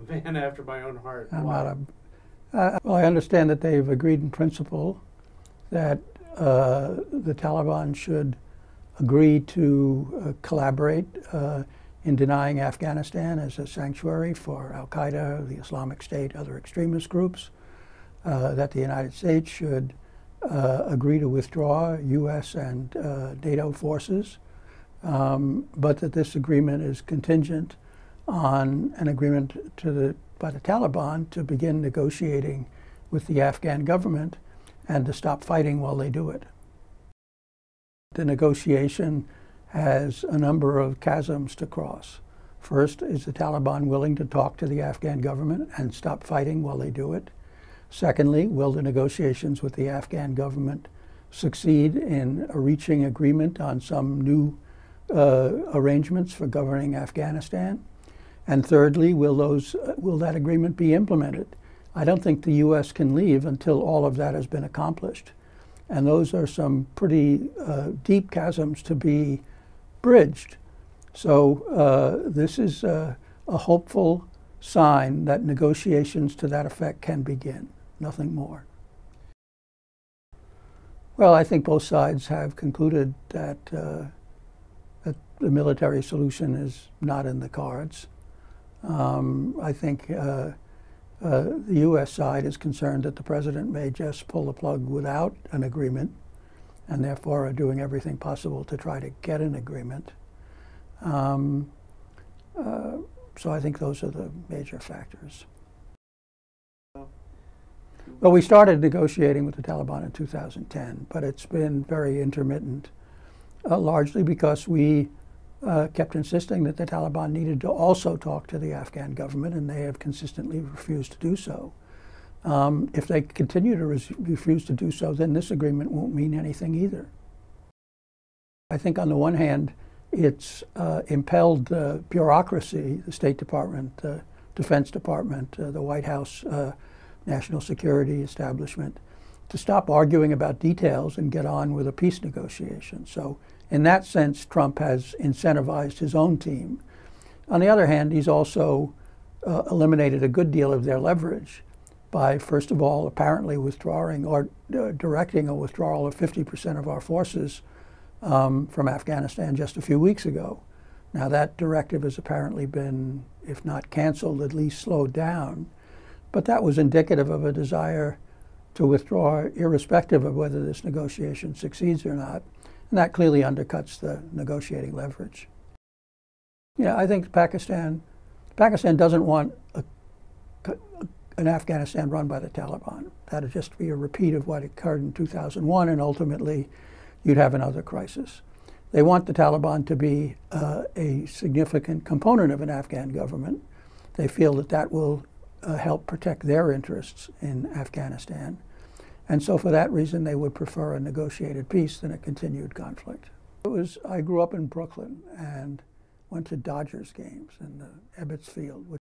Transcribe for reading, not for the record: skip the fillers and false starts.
man after my own heart. I'm not a. Well, I understand that they've agreed in principle that the Taliban should agree to collaborate in denying Afghanistan as a sanctuary for al-Qaeda, the Islamic State, other extremist groups, that the United States should agree to withdraw U.S. and NATO forces, but that this agreement is contingent on an agreement by the Taliban to begin negotiating with the Afghan government and to stop fighting while they do it. The negotiation has a number of chasms to cross. First, is the Taliban willing to talk to the Afghan government and stop fighting while they do it? Secondly, will the negotiations with the Afghan government succeed in reaching agreement on some new arrangements for governing Afghanistan? And thirdly, will that agreement be implemented? I don't think the U.S. can leave until all of that has been accomplished. And those are some pretty deep chasms to be bridged. So this is a hopeful sign that negotiations to that effect can begin, nothing more. Well, I think both sides have concluded that, that the military solution is not in the cards. I think the U.S. side is concerned that the president may just pull the plug without an agreement, and therefore are doing everything possible to try to get an agreement. So I think those are the major factors. Well, we started negotiating with the Taliban in 2010, but it's been very intermittent, largely because we kept insisting that the Taliban needed to also talk to the Afghan government, and they have consistently refused to do so. If they continue to refuse to do so, then this agreement won't mean anything either. I think on the one hand, it's impelled the bureaucracy, the State Department, the Defense Department, the White House National Security Establishment, to stop arguing about details and get on with a peace negotiation. So in that sense, Trump has incentivized his own team. On the other hand, he's also eliminated a good deal of their leverage by, first of all, apparently withdrawing or directing a withdrawal of 50% of our forces from Afghanistan just a few weeks ago. Now, that directive has apparently been, if not canceled, at least slowed down. But that was indicative of a desire to withdraw irrespective of whether this negotiation succeeds or not. And that clearly undercuts the negotiating leverage. Yeah, I think Pakistan doesn't want an Afghanistan run by the Taliban. That would just be a repeat of what occurred in 2001, and ultimately you'd have another crisis. They want the Taliban to be a significant component of an Afghan government. They feel that that will help protect their interests in Afghanistan. And so for that reason, they would prefer a negotiated peace than a continued conflict. I grew up in Brooklyn and went to Dodgers games in the Ebbets Field.